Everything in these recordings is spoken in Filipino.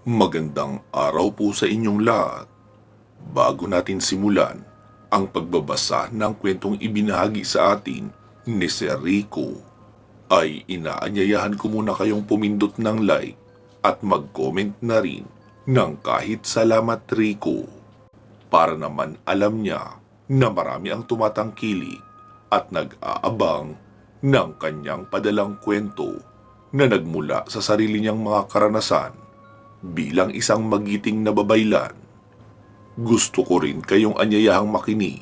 Magandang araw po sa inyong lahat. Bago natin simulan ang pagbabasa ng kwentong ibinahagi sa atin ni Sir Rico, ay inaanyayahan ko muna kayong pumindot ng like at mag-comment na rin ng kahit salamat Rico, para naman alam niya na marami ang tumatangkilik at nag-aabang ng kanyang padalang kwento na nagmula sa sarili niyang mga karanasan bilang isang magiting na babaylan. Gusto ko rin kayong anyayahang makinig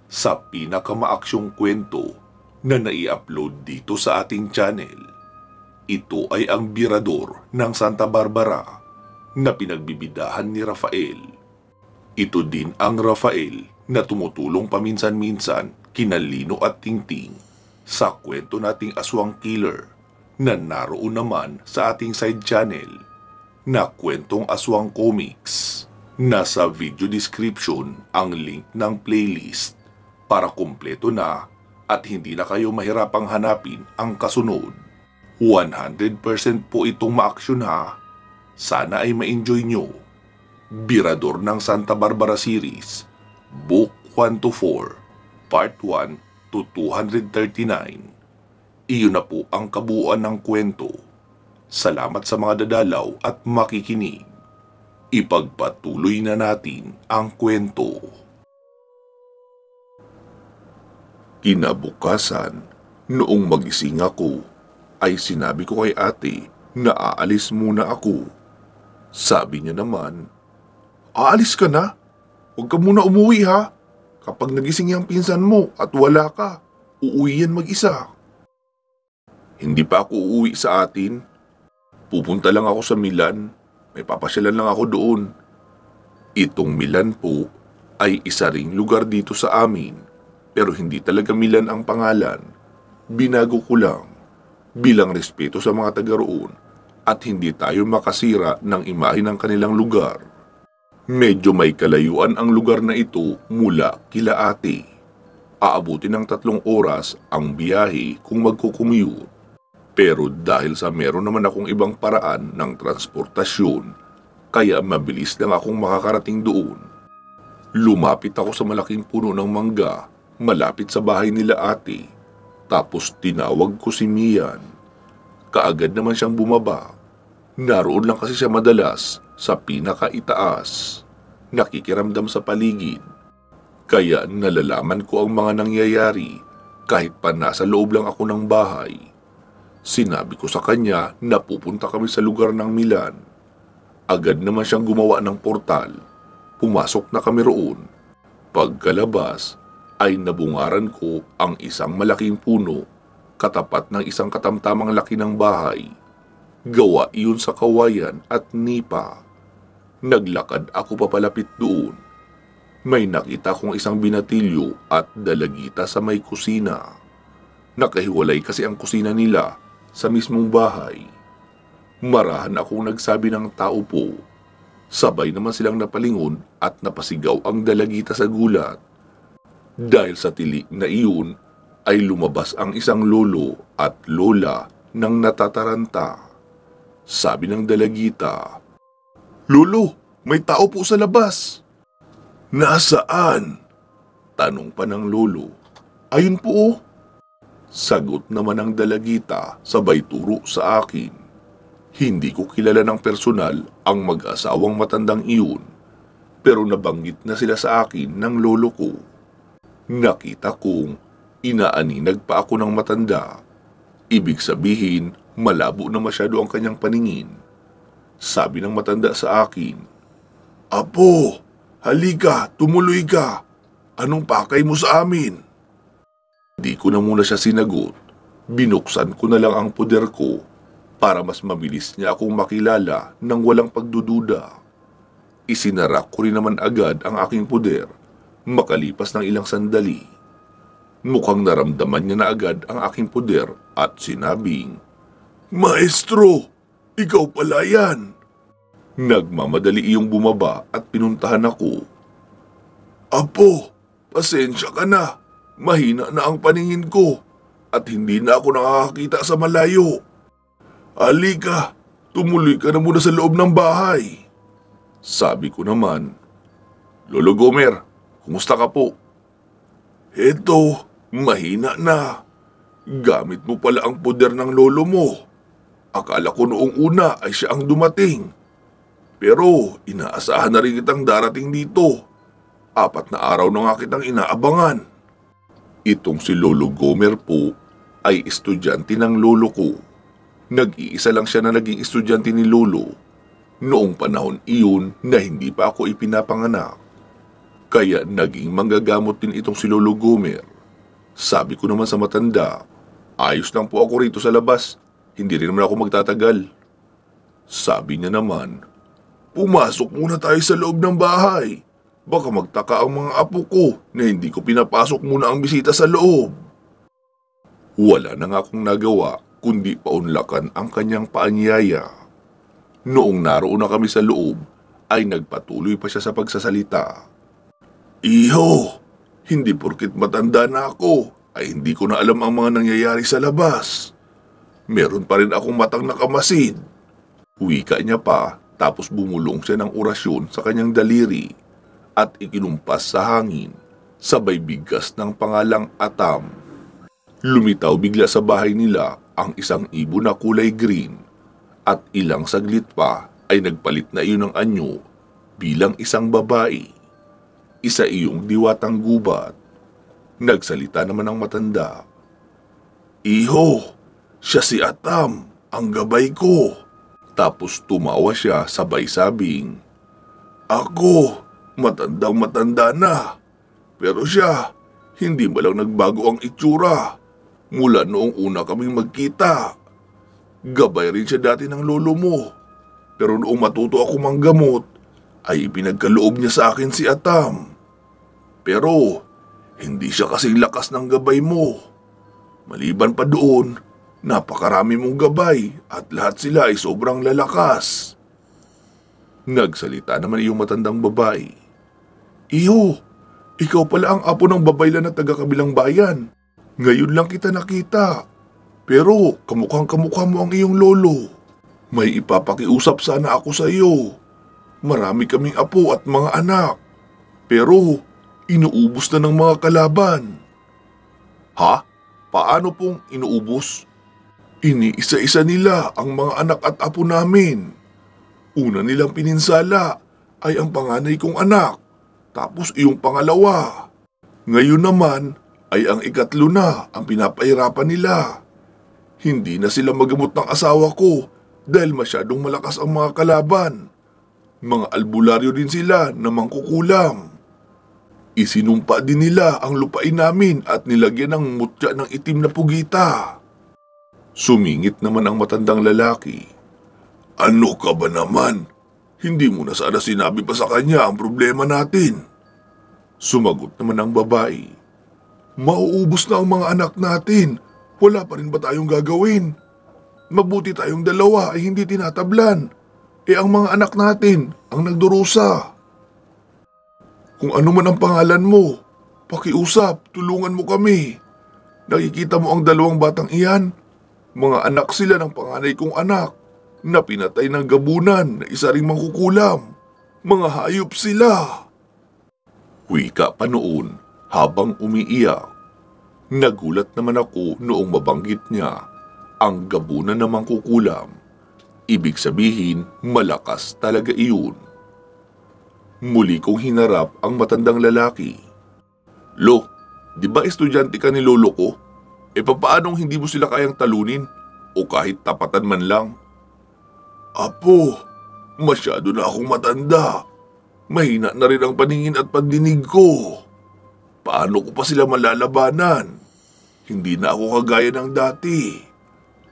sa pinakamaaksyong kwento na nai-upload dito sa ating channel. Ito ay ang Birador ng Santa Barbara na pinagbibidahan ni Rafael. Ito din ang Rafael na tumutulong paminsan-minsan kina Lino at Tingting sa kwento nating Aswang Killer na naroon naman sa ating side channel na Kwentong Aswang Comics. Nasa video description ang link ng playlist para kumpleto na at hindi na kayo mahirapang hanapin ang kasunod. 100% po itong ma-action ha. Sana ay ma-enjoy nyo. Birador ng Santa Barbara Series, Book 1 to 4, Part 1 to 239. Iyon na po ang kabuuan ng kwento. Salamat sa mga dadalaw at makikinig. Ipagpatuloy na natin ang kwento. Kinabukasan, noong magising ako, ay sinabi ko kay ate na aalis muna ako. Sabi niya naman, "Aalis ka na? Huwag ka muna umuwi ha. Kapag nagising yung pinsan mo at wala ka, uuwi yan mag-isa." Hindi pa ako uuwi sa atin. Pupunta lang ako sa Milan. May papasyalan lang ako doon. Itong Milan po ay isa ring lugar dito sa amin, pero hindi talaga Milan ang pangalan. Binago ko lang bilang respeto sa mga taga roon at hindi tayo makasira ng imahe ng kanilang lugar. Medyo may kalayuan ang lugar na ito mula kila ate. Aabutin ng 3 oras ang biyahe kung magkukumute. Pero dahil sa meron naman akong ibang paraan ng transportasyon, kaya mabilis lang akong makakarating doon. Lumapit ako sa malaking puno ng mangga malapit sa bahay nila ate. Tapos tinawag ko si Mian. Kaagad naman siyang bumaba. Naroon lang kasi siya madalas sa pinakaitaas, nakikiramdam sa paligid. Kaya nalalaman ko ang mga nangyayari kahit pa nasa loob lang ako ng bahay. Sinabi ko sa kanya na pupunta kami sa lugar ng Milan. Agad naman siyang gumawa ng portal. Pumasok na kami roon. Pagkalabas ay nabungaran ko ang isang malaking puno katapat ng isang katamtamang laki ng bahay. Gawa iyon sa kawayan at nipa. Naglakad ako papalapit doon. May nakita kong isang binatilyo at dalagita sa may kusina. Nakahiwalay kasi ang kusina nila sa mismong bahay. Marahan akong nagsabi ng tao po. Sabay naman silang napalingon at napasigaw ang dalagita sa gulat. Dahil sa tili na iyon ay lumabas ang isang lolo at lola ng natataranta. Sabi ng dalagita, "Lolo, may tao po sa labas." "Nasaan?" tanong pa ng lolo. "Ayun po oh." Sagot naman ng dalagita sabay turo sa akin. Hindi ko kilala ng personal ang mag-asawang matandang iyon, pero nabanggit na sila sa akin ng lolo ko. Nakita kong inaaninag pa ako ng matanda. Ibig sabihin, malabo na masyado ang kanyang paningin. Sabi ng matanda sa akin, "Apo, halika, tumuloy ka. Anong pakay mo sa amin?" Di ko na muna siya sinagot. Binuksan ko na lang ang puder ko para mas mabilis niya akong makilala nang walang pagdududa. Isinara ko rin naman agad ang aking puder makalipas ng ilang sandali. Mukhang naramdaman niya na agad ang aking puder at sinabing, "Maestro, ikaw pala yan." Nagmamadali iyong bumaba at pinuntahan ako. "Apo, pasensya ka na. Mahina na ang paningin ko at hindi na ako nakakakita sa malayo. Halika, tumuloy ka na muna sa loob ng bahay. Sabi ko naman, Lolo Gomer, kumusta ka po? Eto, mahina na. Gamit mo pala ang poder ng lolo mo. Akala ko noong una ay siya ang dumating. Pero inaasahan na rin kitang darating dito. 4 na araw na nga kitang inaabangan. Itong si Lolo Gomer po ay estudyante ng lolo ko. Nag-iisa lang siya na naging estudyante ni lolo noong panahon iyon na hindi pa ako ipinapanganak. Kaya naging manggagamot din itong si Lolo Gomer. Sabi ko naman sa matanda, ayos lang po ako rito sa labas. Hindi rin naman ako magtatagal. Sabi niya naman, pumasok muna tayo sa loob ng bahay. Baka magtaka ang mga apo ko na hindi ko pinapasok muna ang bisita sa loob. Wala na nga akong nagawa kundi paunlakan ang kanyang paanyaya. Noong naroon na kami sa loob, ay nagpatuloy pa siya sa pagsasalita. Iho, hindi porkit matanda na ako, ay hindi ko na alam ang mga nangyayari sa labas. Meron pa rin akong matang nakamasid. Wika niya pa, tapos bumulong siya ng orasyon sa kanyang daliri at ikinumpas sa hangin, sabay bigkas ng pangalang Atam. Lumitaw bigla sa bahay nila ang isang ibon na kulay green at ilang saglit pa ay nagpalit na iyon ng anyo bilang isang babae. Isa iyong diwatang gubat. Nagsalita naman ang matanda. Iho, siya si Atam, ang gabay ko. Tapos tumawa siya sabay sabing, ako, matandang-matanda na. Pero siya, hindi ba lang nagbago ang itsura mula noong una kaming magkita. Gabay rin siya dati ng lolo mo. Pero noong matuto ako manggamot, ay ipinagkaloob niya sa akin si Atam. Pero, hindi siya kasing lakas ng gabay mo. Maliban pa doon, napakarami mong gabay at lahat sila ay sobrang lalakas. Nagsalita naman iyong matandang babae. Iyo, ikaw pala ang apo ng babaylan na taga-kabilang bayan. Ngayon lang kita nakita. Pero kamukhang-kamukha mo ang iyong lolo. May ipapakiusap sana ako sa iyo. Marami kaming apo at mga anak. Pero inuubos na ng mga kalaban. Ha? Paano pong inuubos? Iniisa-isa nila ang mga anak at apo namin. Una nilang pininsala ay ang panganay kong anak, tapos iyong pangalawa. Ngayon naman ay ang ikatlo na ang pinapahirapan nila. Hindi na sila magamot ng asawa ko dahil masyadong malakas ang mga kalaban. Mga albularyo din sila na mangkukulam. Isinumpa din nila ang lupain namin at nilagyan ng mutya ng itim na pugita. Sumingit naman ang matandang lalaki. Ano ka ba naman? Hindi mo na sana sinabi pa sa kanya ang problema natin. Sumagot naman ang babae. Mauubos na ang mga anak natin. Wala pa rin ba tayong gagawin? Mabuti tayong dalawa ay hindi tinatablan. Ang mga anak natin ang nagdurusa. Kung ano man ang pangalan mo, pakiusap, tulungan mo kami. Nakikita mo ang dalawang batang iyan? Mga anak sila ng panganay kong anak na pinatay ng gabunan na isa ring mangkukulam. Mga hayop sila. Wika pa noon habang umiiyak. Nagulat naman ako noong mabanggit niya ang gabunan na mangkukulam. Ibig sabihin, malakas talaga iyon. Muli kong hinarap ang matandang lalaki. Lo, di ba estudyante ka ni lolo ko? Papaanong hindi mo sila kayang talunin o kahit tapatan man lang? Apo, masyado na akong matanda. Mahina na rin ang paningin at pandinig ko. Paano ko pa sila malalabanan? Hindi na ako kagaya ng dati.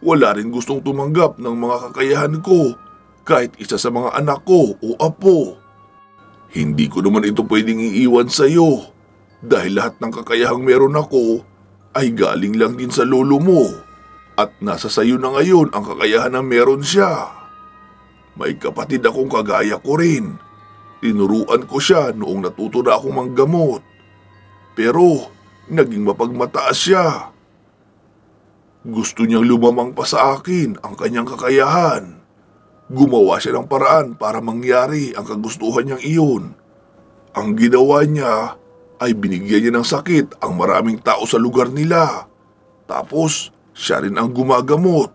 Wala rin gustong tumanggap ng mga kakayahan ko kahit isa sa mga anak ko o apo. Hindi ko naman ito pwedeng iiwan sa iyo dahil lahat ng kakayahang meron ako ay galing lang din sa lolo mo at nasa sayo na ngayon ang kakayahan na meron siya. May kapatid akong kagaya ko rin. Tinuruan ko siya noong natuto na akong manggamot. Pero naging mapagmataas siya. Gusto niyang lumamang pa sa akin ang kanyang kakayahan. Gumawa siya ng paraan para mangyari ang kagustuhan niyang iyon. Ang ginawa niya ay binigyan niya ng sakit ang maraming tao sa lugar nila. Tapos siya rin ang gumagamot.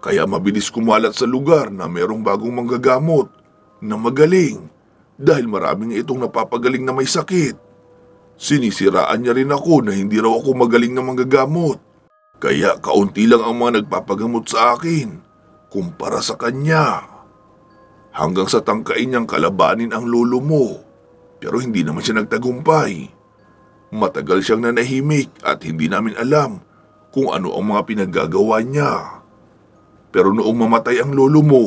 Kaya mabilis kumalat sa lugar na merong bagong manggagamot na magaling dahil maraming itong napapagaling na may sakit. Sinisiraan niya rin ako na hindi raw ako magaling na manggagamot. Kaya kaunti lang ang mga nagpapagamot sa akin kumpara sa kanya. Hanggang sa tangkain niyang kalabanin ang lolo mo. Pero hindi naman siya nagtagumpay. Matagal siyang nanahimik at hindi namin alam kung ano ang mga pinaggagawa niya. Pero noong mamatay ang lolo mo,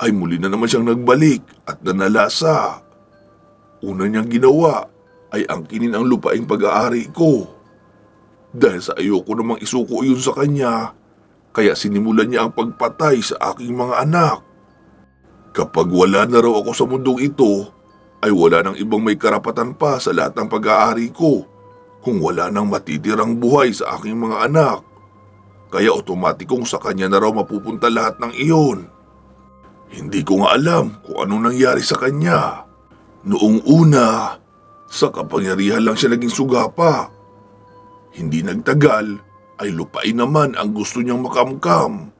ay muli na naman siyang nagbalik at nanalasa. Una niyang ginawa ay angkinin ang lupaing pag-aari ko. Dahil sa ayoko namang isuko iyon sa kanya, kaya sinimulan niya ang pagpatay sa aking mga anak. Kapag wala na raw ako sa mundong ito, ay wala nang ibang may karapatan pa sa lahat ng pag-aari ko kung wala nang matitirang buhay sa aking mga anak. Kaya otomatikong sa kanya na raw mapupunta lahat ng iyon. Hindi ko nga alam kung anong nangyari sa kanya. Noong una, sa kapangyarihan lang siya naging sugapa. Hindi nagtagal, ay lupain naman ang gusto niyang makamkam.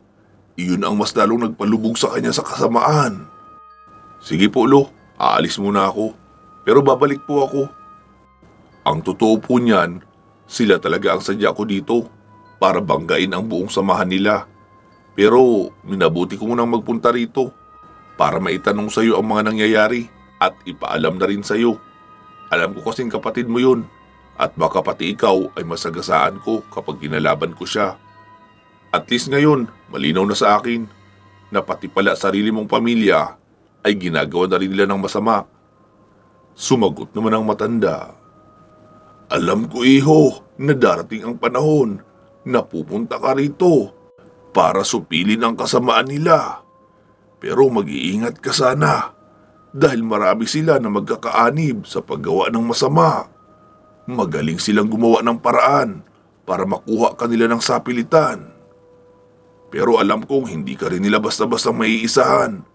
Iyon ang mas lalong nagpalubog sa kanya sa kasamaan. Sige po, Lo, aalis muna ako. Pero babalik po ako. Ang totoo po niyan, sila talaga ang sadya ko dito para banggain ang buong samahan nila. Pero minabuti ko munang magpunta rito para maitanong sa iyo ang mga nangyayari at ipaalam na rin sa iyo. Alam ko kasing kapatid mo yun at baka pati ikaw ay masagasaan ko kapag ginalaban ko siya. At least ngayon, malinaw na sa akin na pati pala sarili mong pamilya ay ginagawa na rin nila ng masama. Sumagot naman ang matanda. Alam ko, iho, na darating ang panahon na pupunta ka rito para supilin ang kasamaan nila. Pero mag-iingat ka sana dahil marami sila na magkakaanib sa paggawa ng masama. Magaling silang gumawa ng paraan para makuha ka nila ng sapilitan. Pero alam kong hindi ka rin nila basta-basta maiisahan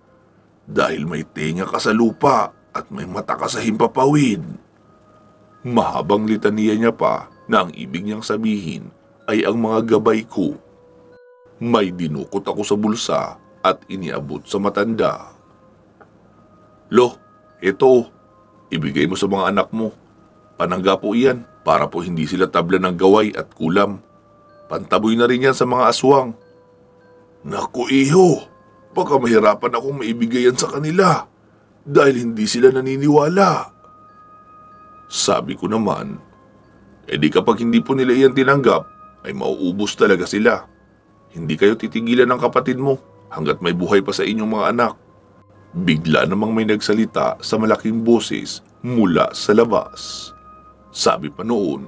dahil may tenga ka sa lupa at may mata ka sa himpapawid. Mahabang litaniya niya pa na ang ibig niyang sabihin ay ang mga gabay ko. May dinukot ako sa bulsa at iniabot sa matanda. Lo, ito, ibigay mo sa mga anak mo. Panangga po iyan para po hindi sila tabla ng gaway at kulam. Pantaboy na rin yan sa mga aswang. Naku, iho, baka mahirapan akong maibigay yan sa kanila dahil hindi sila naniniwala. Sabi ko naman, edi kapag hindi po nila iyan tinanggap, ay mauubos talaga sila. Hindi kayo titigilan ng kapatid mo hanggat may buhay pa sa inyong mga anak. Bigla namang may nagsalita sa malaking boses mula sa labas. Sabi pa noon,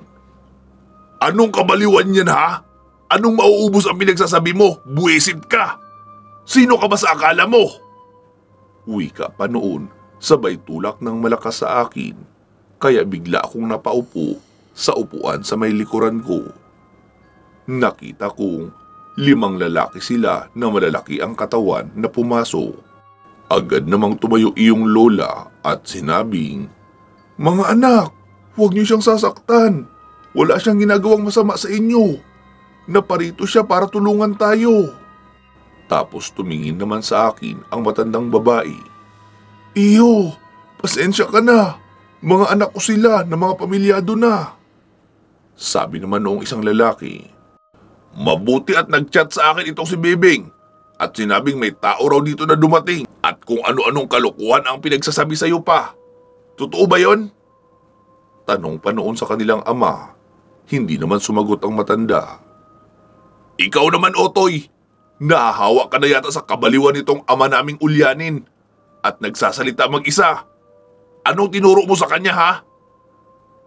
anong kabaliwan yan ha? Anong mauubos ang pinagsasabi mo? Buwisit ka! Sino ka ba sa akala mo? Wika pa noon, sabay tulak ng malakas sa akin. Kaya bigla akong napaupo sa upuan sa may likuran ko. Nakita kong 5 lalaki sila na malalaki ang katawan na pumasok. Agad namang tumayo iyong lola at sinabing, mga anak, huwag niyo siyang sasaktan. Wala siyang ginagawang masama sa inyo. Naparito siya para tulungan tayo. Tapos tumingin naman sa akin ang matandang babae. Iyo, pasensya ka na. Mga anak ko sila na mga pamilyado na. Sabi naman noong isang lalaki, mabuti at nag-chat sa akin itong si Bebeng at sinabing may tao raw dito na dumating at kung ano-anong kalokohan ang pinagsasabi sa iyo pa. Totoo ba yon? Tanong pa noon sa kanilang ama. Hindi naman sumagot ang matanda. Ikaw naman, Otoy, nahahawa ka na yata sa kabaliwan nitong ama naming ulyanin at nagsasalita mag-isa. Anong tinuro mo sa kanya, ha?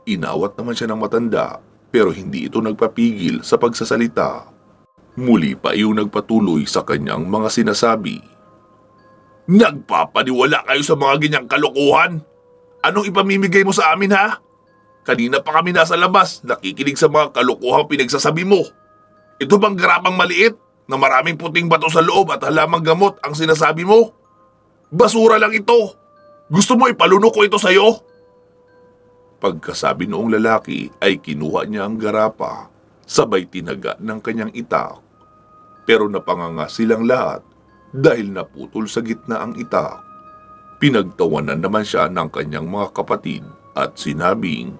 Inawat naman siya ng matanda pero hindi ito nagpapigil sa pagsasalita. Muli pa iyong nagpatuloy sa kanyang mga sinasabi. Nagpapaniwala kayo sa mga ganyang kalokohan? Anong ipamimigay mo sa amin, ha? Kanina pa kami nasa labas, nakikinig sa mga kalokohang pinagsasabi mo. Ito bang garapang maliit na maraming puting bato sa loob at halamang gamot ang sinasabi mo? Basura lang ito. Gusto mo ipalunok ko ito sa'yo? Pagkasabi noong lalaki ay kinuha niya ang garapa, sabay tinaga ng kanyang itak. Pero napanganga silang lahat dahil naputol sa gitna ang itak. Pinagtawanan naman siya ng kanyang mga kapatid at sinabing,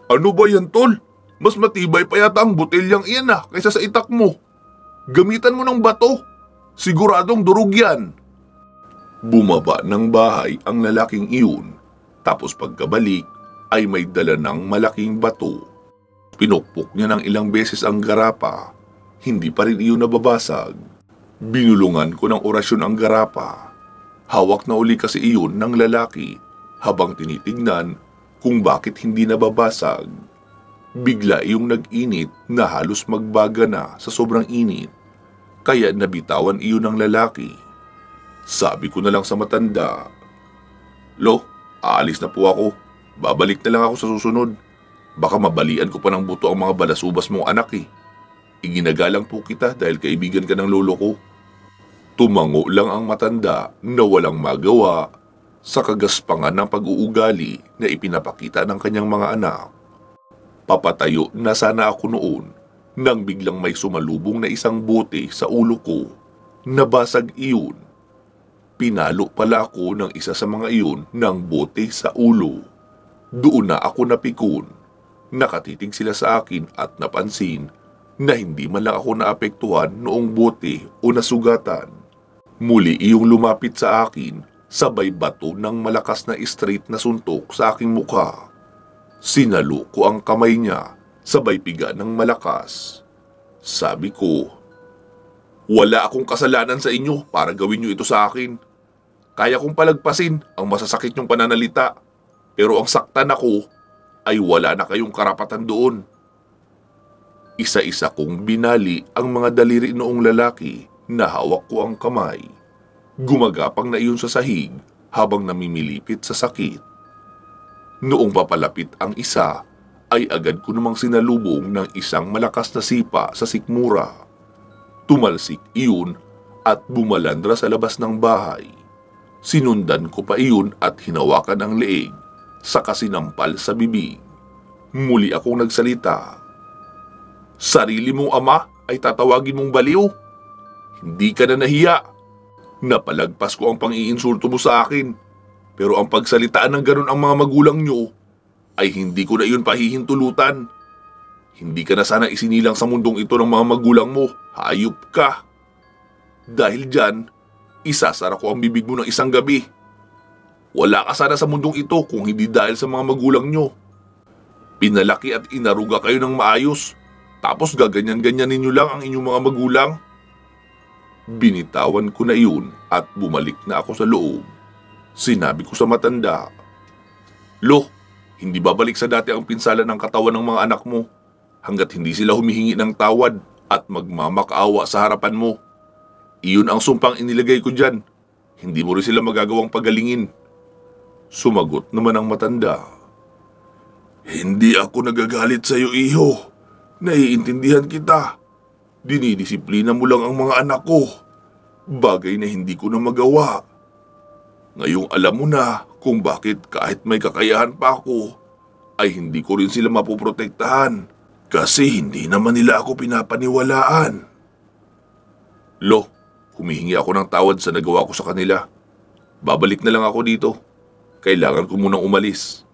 "Ano ba yan, tol? Mas matibay pa yata ang botelyang iyan kaysa sa itak mo. Gamitan mo ng bato. Siguradong durog yan." Bumaba ng bahay ang lalaking iyon, tapos pagkabalik ay may dala ng malaking bato. Pinukpok niya ng ilang beses ang garapa, hindi pa rin iyon nababasag. Binulungan ko ng orasyon ang garapa. Hawak na uli kasi iyon ng lalaki habang tinitignan kung bakit hindi nababasag. Bigla iyong nag-init na halos magbaga na sa sobrang init, kaya nabitawan iyon ng lalaki. Sabi ko na lang sa matanda, "Lo, aalis na po ako. Babalik na lang ako sa susunod. Baka mabalian ko pa ng buto ang mga balasubas mong anak eh. Iginagalang po kita dahil kaibigan ka ng lolo ko." Tumango lang ang matanda na walang magawa sa kagaspangan ng pag-uugali na ipinapakita ng kanyang mga anak. Papatayo na sana ako noon nang biglang may sumalubong na isang bote sa ulo ko. Nabasag iyon. Pinalo pala ako ng isa sa mga iyon ng bote sa ulo. Doon na ako napikon. Nakatitig sila sa akin at napansin na hindi man lang ako naapektuhan noong bote o nasugatan. Muli iyong lumapit sa akin, sabay bato ng malakas na straight na suntok sa aking mukha. Sinalo ko ang kamay niya, sabay piga ng malakas. Sabi ko, "Wala akong kasalanan sa inyo para gawin niyo ito sa akin. Kaya kong palagpasin ang masasakit niyong pananalita, pero ang saktan ako ay wala na kayong karapatan doon." Isa-isa kong binali ang mga daliri noong lalaki na hawak ko ang kamay. Gumagapang na iyon sa sahig habang namimilipit sa sakit. Noong papalapit ang isa, ay agad ko namang sinalubong ng isang malakas na sipa sa sikmura. Tumalsik iyon at bumalandra sa labas ng bahay. Sinundan ko pa iyon at hinawakan ang leeg, saka sinampal sa bibig. Muli akong nagsalita, "Sarili mong ama ay tatawagin mong baliw? Hindi ka na nahiya. Napalagpas ko ang pang-iinsulto mo sa akin, pero ang pagsalitaan ng ganun ang mga magulang nyo ay hindi ko na iyon pahihintulutan. Hindi ka na sana isinilang sa mundong ito ng mga magulang mo, hayop ka. Dahil dyan, isasara ko ang bibig mo ng isang gabi. Wala ka sana sa mundong ito kung hindi dahil sa mga magulang nyo. Pinalaki at inaruga kayo ng maayos, tapos gaganyan-ganyan ninyo lang ang inyong mga magulang." Binitawan ko na iyon at bumalik na ako sa loob. Sinabi ko sa matanda, "Lo, hindi babalik sa dati ang pinsala ng katawan ng mga anak mo hanggat hindi sila humihingi ng tawad at magmamakaawa sa harapan mo. Iyon ang sumpang inilagay ko dyan. Hindi mo rin sila magagawang pagalingin." Sumagot naman ang matanda, "Hindi ako nagagalit sa iyo, iho. Naiintindihan kita. Dinidisiplina mo lang ang mga anak ko. Bagay na hindi ko na magawa. Ngayong alam mo na kung bakit kahit may kakayahan pa ako, ay hindi ko rin sila mapoprotektahan kasi hindi naman nila ako pinapaniwalaan." "Lo, humihingi ako ng tawad sa nagawa ko sa kanila. Babalik na lang ako dito. Kailangan ko munang umalis."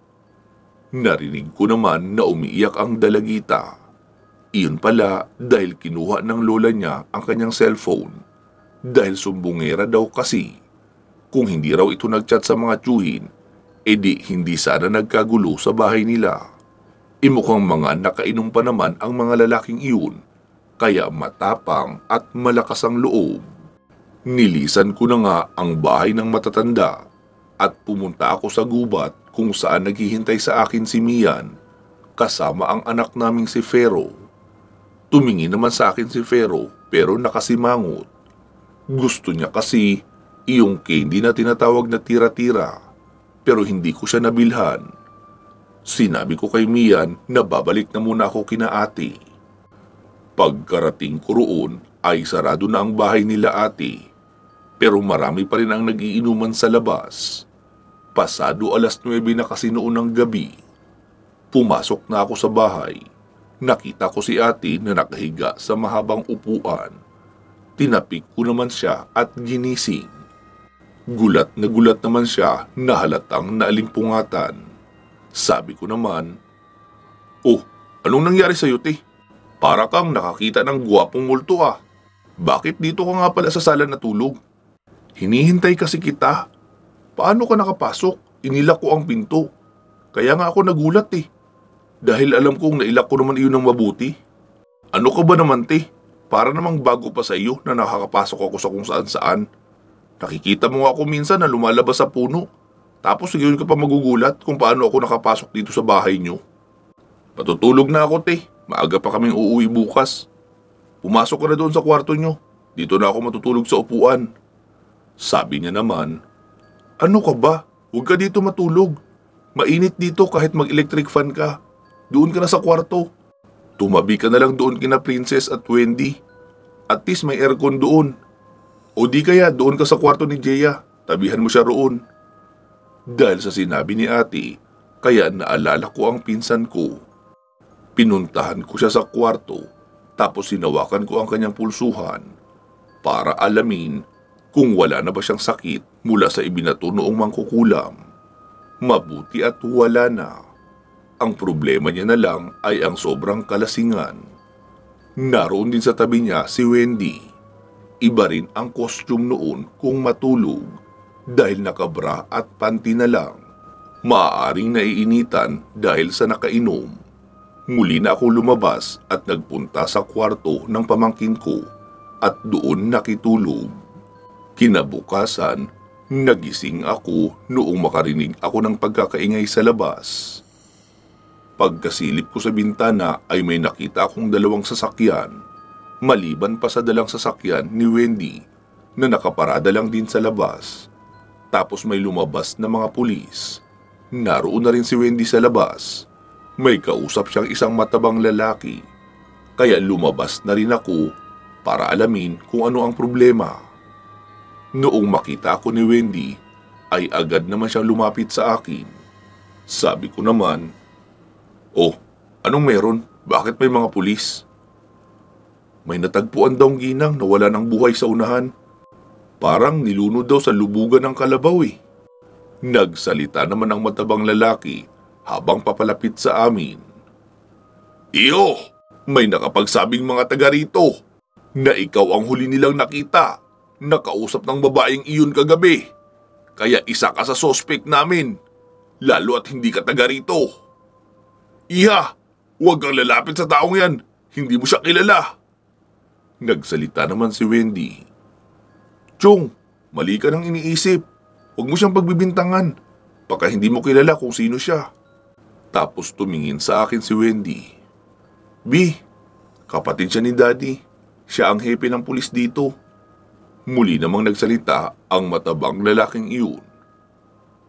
Narinig ko naman na umiiyak ang dalagita. Iyon pala dahil kinuha ng lola niya ang kanyang cellphone. Dahil sumbungera daw kasi. Kung hindi raw ito nagchat sa mga tiyuhin, edi hindi sana nagkagulo sa bahay nila. Mukhang mga nakainom pa naman ang mga lalaking iyon, kaya matapang at malakas ang loob. Nilisan ko na nga ang bahay ng matatanda at pumunta ako sa gubat kung saan naghihintay sa akin si Mian kasama ang anak naming si Fero. Tumingin naman sa akin si Fero pero nakasimangot. Gusto niya kasi iyong candy na tinatawag na tira-tira, pero hindi ko siya nabilhan. Sinabi ko kay Mian na babalik na muna ako kina ate. Pagkarating ko roon ay sarado na ang bahay nila ate, pero marami pa rin ang nagiinuman sa labas. Pasado 9:00 na kasi noon ng gabi. Pumasok na ako sa bahay. Nakita ko si ate na nakahiga sa mahabang upuan. Tinapik ko naman siya at ginising. Gulat naman siya na halatang naalimpungatan. Sabi ko naman, "Oh, anong nangyari sa'yo, te? Para kang nakakita ng gwapong multo ah. Bakit dito ka nga pala sa sala natulog? Hinihintay kasi kita. Paano ka nakapasok? Inilak ko ang pinto. Kaya nga ako nagulat eh. Dahil alam kong nailak ko naman iyon ng mabuti. Ano ka ba naman, te? Para namang bago pa sa iyo na nakakapasok ako sa kung saan saan. Nakikita mo ako minsan na lumalabas sa puno. Tapos ngayon ka pa magugulat kung paano ako nakapasok dito sa bahay nyo. Patutulog na ako, te. Maaga pa kaming uuwi bukas. Pumasok ka na doon sa kwarto nyo. Dito na ako matutulog sa upuan." Sabi niya naman, "Ano ka ba? Huwag ka dito matulog. Mainit dito kahit mag-electric fan ka. Doon ka na sa kwarto. Tumabi ka na lang doon kina Princess at Wendy. At least may aircon doon. O di kaya doon ka sa kwarto ni Jeya. Tabihan mo siya roon." Dahil sa sinabi ni ate, kaya naalala ko ang pinsan ko. Pinuntahan ko siya sa kwarto, tapos sinawakan ko ang kanyang pulsuhan para alamin kung wala na ba siyang sakit mula sa ibinato noong mangkukulam. Mabuti at wala na. Ang problema niya na lang ay ang sobrang kalasingan. Naroon din sa tabi niya si Wendy. Iba rin ang costume noon kung matulog dahil nakabra at panty na lang. Maaaring naiinitan dahil sa nakainom. Muli na ako lumabas at nagpunta sa kwarto ng pamangkin ko at doon nakitulog. Kinabukasan, nagising ako noong makarinig ako ng pagkakaingay sa labas. Pagkasilip ko sa bintana ay may nakita akong 2 sasakyan, maliban pa sa 2 sasakyan ni Wendy na nakaparada lang din sa labas. Tapos may lumabas na mga pulis. Naroon na rin si Wendy sa labas. May kausap siyang isang matabang lalaki. Kaya lumabas na rin ako para alamin kung ano ang problema. Noong makita ko ni Wendy, ay agad naman siyang lumapit sa akin. Sabi ko naman, "Oh, anong meron? Bakit may mga pulis?" "May natagpuan daw ginang na wala ng buhay sa unahan. Parang nilunod daw sa lubugan ng kalabaw eh." Nagsalita naman ang matabang lalaki habang papalapit sa amin. "Iyo, may nakapagsabing mga taga rito na ikaw ang huli nilang nakita, nakausap ng babaeng iyon kagabi. Kaya isa ka sa suspect namin, lalo at hindi ka taga rito. Iha, huwag kang lalapit sa taong yan, hindi mo siya kilala." Nagsalita naman si Wendy. "Chong, mali ka nang iniisip. Huwag mo siyang pagbibintangan, baka hindi mo kilala kung sino siya." Tapos tumingin sa akin si Wendy. "B, kapatid siya ni Daddy. Siya ang hepe ng pulis dito." Muli namang nagsalita ang matabang lalaking iyon.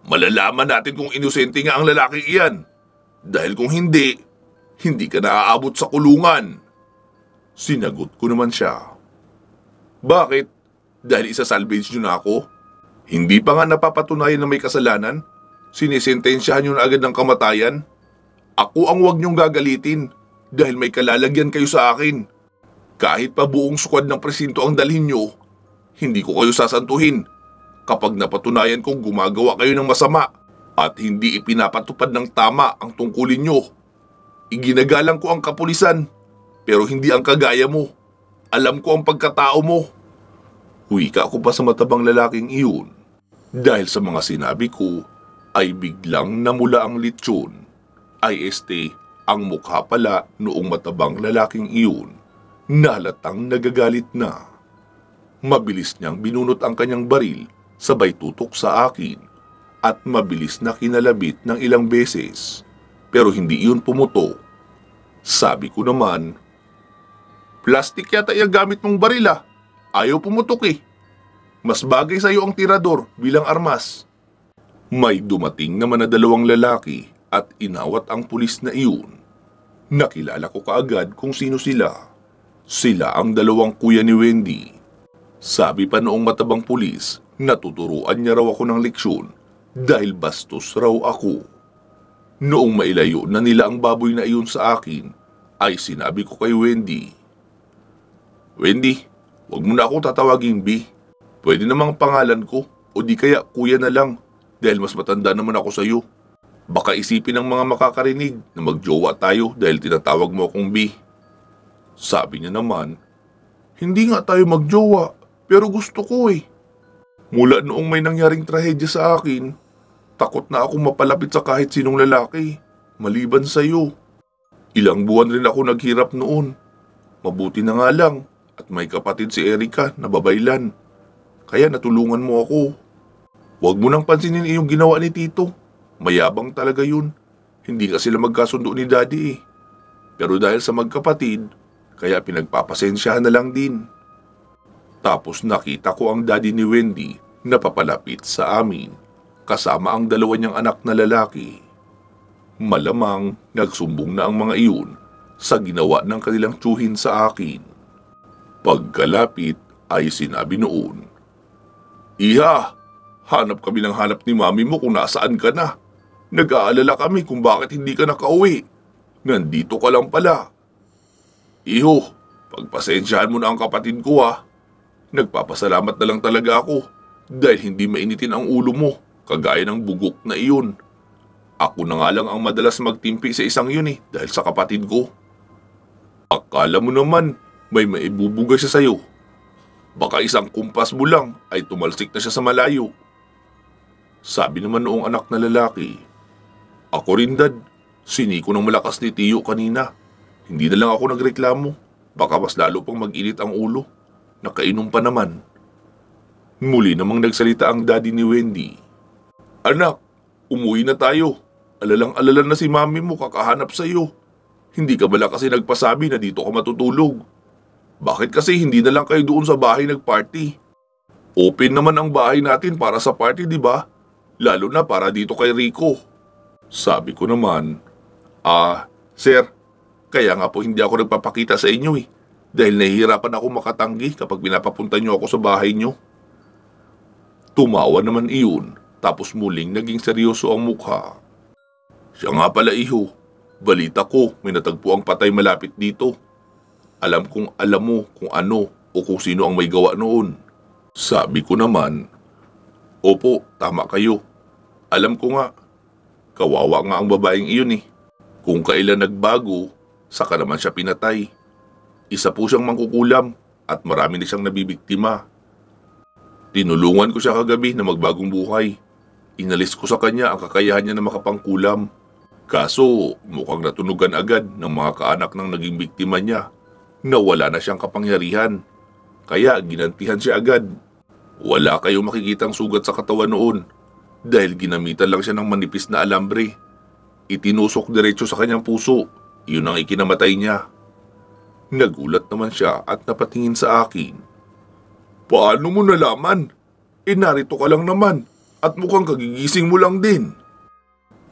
"Malalaman natin kung inosente nga ang lalaking iyan. Dahil kung hindi, hindi ka naaabot sa kulungan." Sinagot ko naman siya. "Bakit? Dahil isasalvage nyo na ako? Hindi pa nga napapatunayan na may kasalanan? Sinisentensyahan nyo na agad ng kamatayan? Ako ang huwag nyong gagalitin dahil may kalalagyan kayo sa akin. Kahit pa buong squad ng presinto ang dalhin nyo, hindi ko kayo sasantuhin kapag napatunayan kong gumagawa kayo ng masama at hindi ipinapatupad ng tama ang tungkulin nyo. Iginagalang ko ang kapulisan, pero hindi ang kagaya mo. Alam ko ang pagkatao mo." Huwika ko pa sa matabang lalaking iyon. Dahil sa mga sinabi ko, ay biglang namula ang litsyon. Ay ang mukha pala noong matabang lalaking iyon, nahalatang nagagalit na. Mabilis niyang binunot ang kanyang baril, sabay tutok sa akin, at mabilis na kinalabit ng ilang beses, pero hindi iyon pumutok. Sabi ko naman, "Plastic yata yung gamit mong baril ah. Ayaw pumutok eh. Mas bagay sa iyo ang tirador bilang armas." May dumating naman na 2 lalaki at inawat ang pulis na iyon. Nakilala ko kaagad kung sino sila. Sila ang dalawang kuya ni Wendy. Sabi pa noong matabang pulis, natuturuan niya raw ako ng leksyon dahil bastos raw ako. Noong mailayo na nila ang baboy na iyon sa akin, ay sinabi ko kay Wendy, "Wendy, wag mo na ako tatawaging B. Pwede namang pangalan ko o di kaya kuya na lang dahil mas matanda naman ako sa'yo. Baka isipin ng mga makakarinig na magjowa tayo dahil tinatawag mo akong B." Sabi niya naman, "Hindi nga tayo magjowa, pero gusto ko eh. Mula noong may nangyaring trahedya sa akin, takot na ako mapalapit sa kahit sinong lalaki, maliban sa'yo. Ilang buwan rin ako naghirap noon. Mabuti na nga lang at may kapatid si Erica na babaylan. Kaya natulungan mo ako. Huwag mo nang pansinin iyong ginawa ni Tito. Mayabang talaga yun. Hindi ka sila magkasundo ni Daddy eh. Pero dahil sa magkapatid, kaya pinagpapasensyahan na lang din." Tapos nakita ko ang daddy ni Wendy na papalapit sa amin, kasama ang dalawa niyang anak na lalaki. Malamang nagsumbong na ang mga iyon sa ginawa ng kanilang tiyuhin sa akin. Pagkalapit ay sinabi noon, "Iha, hanap kami ng hanap ni mami mo kung nasaan ka na. Nag-aalala kami kung bakit hindi ka nakauwi. Nandito ka lang pala." "Iho, pagpasensyahan mo na ang kapatid ko ha. Nagpapasalamat na lang talaga ako dahil hindi mainitin ang ulo mo kagaya ng bugok na iyon. Ako na nga lang ang madalas magtimpi sa isang yun eh dahil sa kapatid ko. Akala mo naman may maibubugay siya sa'yo. Baka isang kumpas mo lang ay tumalsik na siya sa malayo." Sabi naman noong anak na lalaki, "Ako rin dad, siniko ng malakas ni Tiyo kanina. Hindi na lang ako nagreklamo. Baka mas lalo pang mag-init ang ulo. Nakainom pa naman." Muli namang nagsalita ang daddy ni Wendy, "Anak, umuwi na tayo. Alalang-alala na si mami mo kakahanap sa iyo. Hindi ka bala kasi nagpasabi na dito ka matutulog? Bakit kasi hindi na lang kayo doon sa bahay nagparty? Open naman ang bahay natin para sa party, di ba? Lalo na para dito kay Rico." Sabi ko naman, Sir, kaya nga po hindi ako nagpapakita sa inyo eh. Dahil nahihirapan ako makatanggi kapag pinapapunta niyo ako sa bahay niyo." Tumawa naman iyon, tapos muling naging seryoso ang mukha. "Siya nga pala iho, balita ko may natagpo ang patay malapit dito. Alam kong alam mo kung ano o kung sino ang may gawa noon." Sabi ko naman, "Opo, tama kayo. Alam ko nga. Kawawa nga ang babaeng iyon eh. Kung kailan nagbago, saka naman siya pinatay. Isa po siyang mangkukulam at marami na siyang nabibiktima. Tinulungan ko siya kagabi na magbagong buhay. Inalis ko sa kanya ang kakayahan niya na makapangkulam. Kaso mukhang natunugan agad ng mga kaanak ng naging biktima niya na wala na siyang kapangyarihan. Kaya ginantihan siya agad. Wala kayong makikitang sugat sa katawan noon dahil ginamitan lang siya ng manipis na alambre. Itinusok diretso sa kanyang puso. Yun ang ikinamatay niya." Nagulat naman siya at napatingin sa akin. "Paano mo nalaman? Narito ka lang naman at mukhang kagigising mo lang din."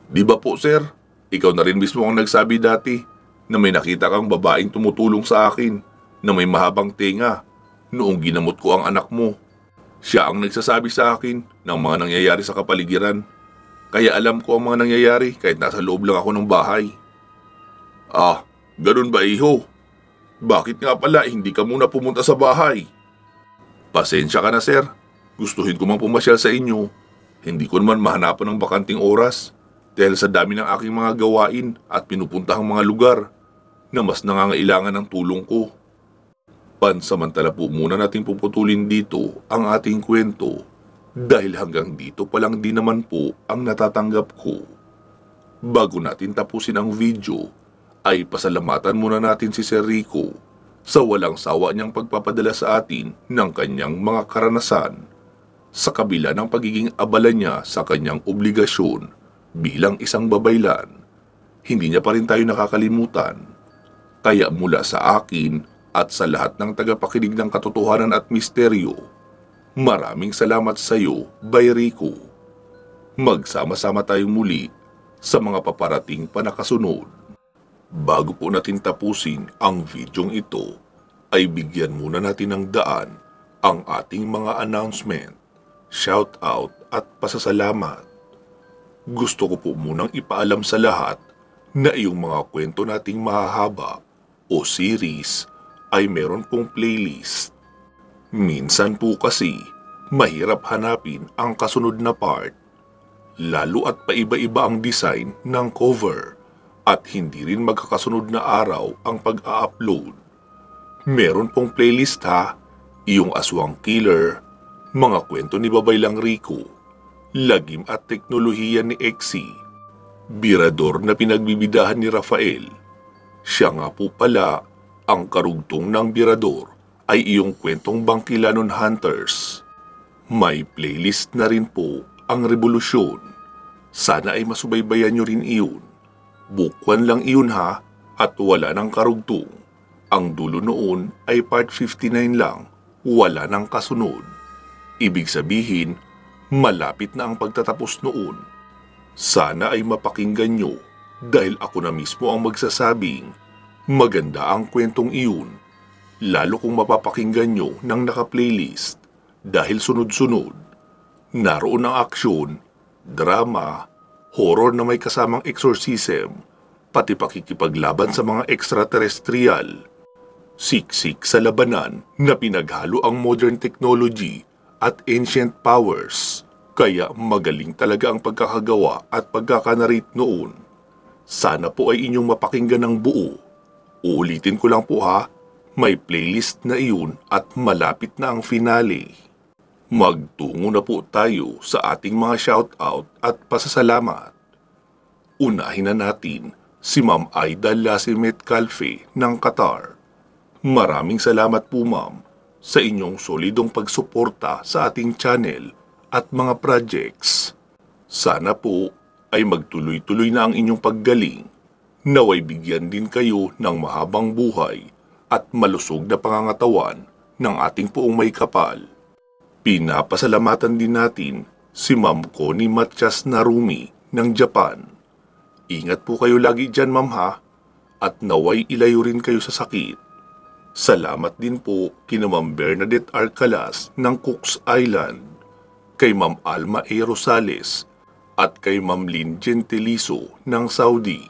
"Di ba po sir, ikaw na rin mismo ang nagsabi dati na may nakita kang babaeng tumutulong sa akin na may mahabang tenga noong ginamot ko ang anak mo. Siya ang nagsasabi sa akin ng mga nangyayari sa kapaligiran. Kaya alam ko ang mga nangyayari kahit nasa loob lang ako ng bahay." Ganun ba iho? Bakit nga pala hindi ka muna pumunta sa bahay?" "Pasensya ka na sir, gustuhin ko mang pumasyal sa inyo. Hindi ko naman mahanapan ng bakanting oras dahil sa dami ng aking mga gawain at pinupuntahang mga lugar na mas nangangailangan ng tulong ko. Pansamantala po muna nating puputulin dito ang ating kwento dahil hanggang dito pa lang din naman po ang natatanggap ko. Bago natin tapusin ang video, ay pasalamatan muna natin si Sir Rico sa walang sawa niyang pagpapadala sa atin ng kanyang mga karanasan sa kabila ng pagiging abala niya sa kanyang obligasyon bilang isang babaylan. Hindi niya pa rin tayo nakakalimutan. Kaya mula sa akin at sa lahat ng tagapakinig ng katotohanan at misteryo, maraming salamat sa iyo, Bay Rico. Magsama-sama tayong muli sa mga paparating pa nakasunod. Bago po natin tapusin ang videong ito, ay bigyan muna natin ng daan ang ating mga announcement, shoutout at pasasalamat. Gusto ko po munang ipaalam sa lahat na iyong mga kwento nating mahahaba o series ay meron pong playlist. Minsan po kasi mahirap hanapin ang kasunod na part, lalo at paiba-iba ang design ng cover at hindi rin magkakasunod na araw ang pag-a-upload. Meron pong playlist ha, iyong Aswang Killer, mga kwento ni Babaylang Rico, Lagim at Teknolohiya ni Exie, Birador na pinagbibidahan ni Rafael. Siya nga po pala, ang karugtong ng Birador ay iyong kwentong Bangkilanon Hunters. May playlist na rin po ang Revolusyon. Sana ay masubaybayan nyo rin iyon. Bukwan lang iyon ha, at wala ng karugtong. Ang dulo noon ay part 59 lang, wala ng kasunod. Ibig sabihin, malapit na ang pagtatapos noon. Sana ay mapakinggan nyo dahil ako na mismo ang magsasabing maganda ang kwentong iyon, lalo kung mapapakinggan nyo ng naka-playlist dahil sunod-sunod. Naroon ang aksyon, drama, horror na may kasamang exorcism, pati pakikipaglaban sa mga extraterrestrial. Siksik sa labanan na pinaghalo ang modern technology at ancient powers, kaya magaling talaga ang pagkakagawa at pagkakanarrate noon. Sana po ay inyong mapakinggan ng buo. Uulitin ko lang po ha, may playlist na iyon at malapit na ang finale. Magtungo na po tayo sa ating mga shoutout at pasasalamat. Unahin na natin si Ma'am Aida Lasimet Calfe ng Qatar. Maraming salamat po ma'am sa inyong solidong pagsuporta sa ating channel at mga projects. Sana po ay magtuloy-tuloy na ang inyong paggaling. Naway bigyan din kayo ng mahabang buhay at malusog na pangangatawan ng ating poong may kapal. Pinapasalamatan din natin si Ma'am Connie Matias Narumi ng Japan. Ingat po kayo lagi dyan ma'am ha, at naway ilayo rin kayo sa sakit. Salamat din po kina Ma'am Bernadette Arcalas ng Cooks Island, kay Ma'am Alma A. Rosales at kay Ma'am Lynn Gentilizo ng Saudi.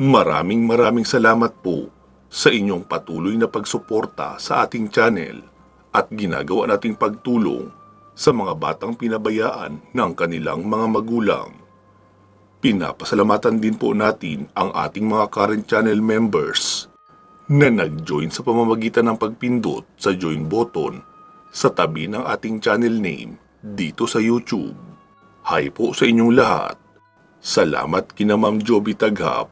Maraming salamat po sa inyong patuloy na pagsuporta sa ating channel at ginagawa nating pagtulong sa mga batang pinabayaan ng kanilang mga magulang. Pinapasalamatan din po natin ang ating mga current channel members na nag-join sa pamamagitan ng pagpindot sa join button sa tabi ng ating channel name dito sa YouTube. Hi po sa inyong lahat. Salamat kina Ma'am Joby Taghap,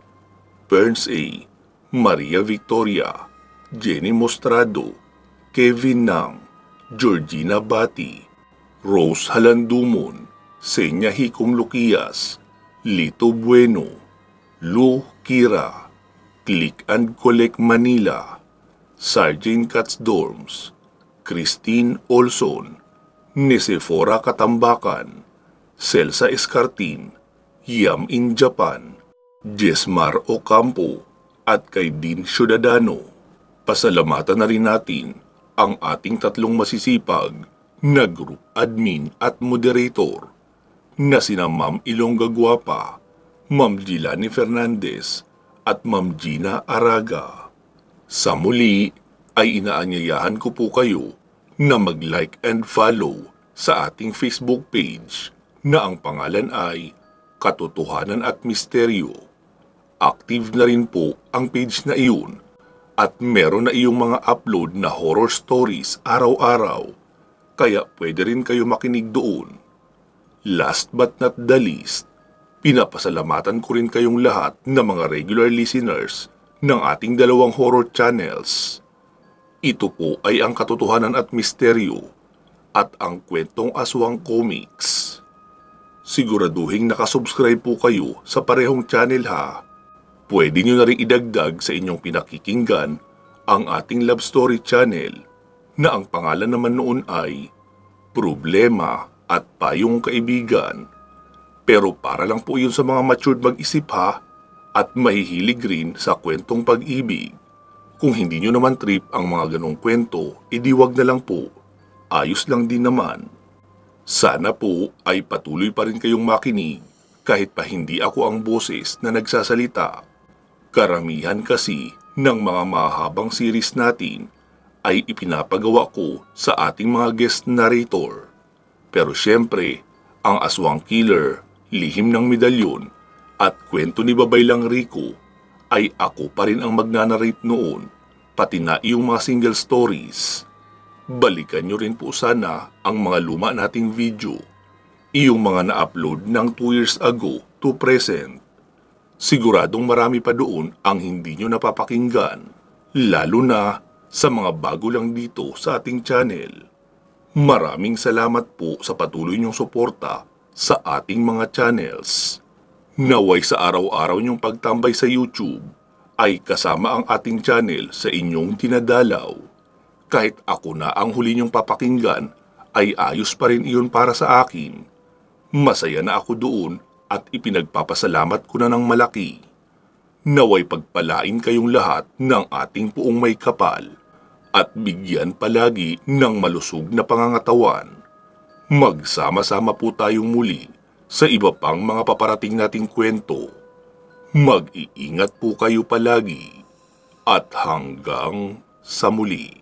Burns A., Maria Victoria, Jenny Mostrado, Kevin Nang, Georgina Bati, Rose Halandumon, Senya Hikom Luquias, Lito Bueno, Lu Kira, Click and Collect Manila, Sergeant Katz Dorms, Christine Olson, Nesefora Katambakan, Celsa Escartin, Yam in Japan, Jesmar Ocampo, at kay Dean Ciudadano. Pasalamatan na rin natin ang ating tatlong masisipag na group admin at moderator na sina Ma'am Ilongga Guapa, Ma'am Gilani Fernandez, at Ma'am Gina Araga. Sa muli ay inaanyayahan ko po kayo na mag-like and follow sa ating Facebook page na ang pangalan ay Katotohanan at Misteryo. Active na rin po ang page na iyon at meron na iyong mga upload na horror stories araw-araw, kaya pwede rin kayo makinig doon. Last but not the least, pinapasalamatan ko rin kayong lahat na mga regular listeners ng ating dalawang horror channels. Ito po ay ang Katotohanan at Misteryo at ang Kwentong Aswang Comics. Siguraduhin nakasubscribe po kayo sa parehong channel ha. Pwede nyo na rin idagdag sa inyong pinakikinggan ang ating love story channel na ang pangalan naman noon ay Problema at Payong Kaibigan. Pero para lang po yun sa mga matured mag-isip ha, at mahihilig rin sa kwentong pag-ibig. Kung hindi nyo naman trip ang mga ganong kwento, edi wag na lang po. Ayos lang din naman. Sana po ay patuloy pa rin kayong makinig kahit pa hindi ako ang boses na nagsasalita. Karamihan kasi ng mga mahabang series natin ay ipinapagawa ko sa ating mga guest narrator. Pero syempre, ang Aswang Killer, Lihim ng Medalyon at Kwento ni Babaylang Rico ay ako pa rin ang magnanarrate noon, pati na yung mga single stories. Balikan nyo rin po sana ang mga luma nating video, iyong mga na-upload ng 2 years ago to present. Siguradong marami pa doon ang hindi nyo napapakinggan, lalo na sa mga bago lang dito sa ating channel. Maraming salamat po sa patuloy niyong suporta sa ating mga channels. Naway sa araw-araw niyong pagtambay sa YouTube ay kasama ang ating channel sa inyong dinadalaw. Kahit ako na ang huli niyong papakinggan ay ayos pa rin iyon para sa akin. Masaya na ako doon at ipinagpapasalamat ko na ng malaki. Naway pagpalain kayong lahat ng ating puong may kapal at bigyan palagi ng malusog na pangangatawan. Magsama-sama po tayong muli sa iba pang mga paparating nating kwento. Mag-iingat po kayo palagi at hanggang sa muli.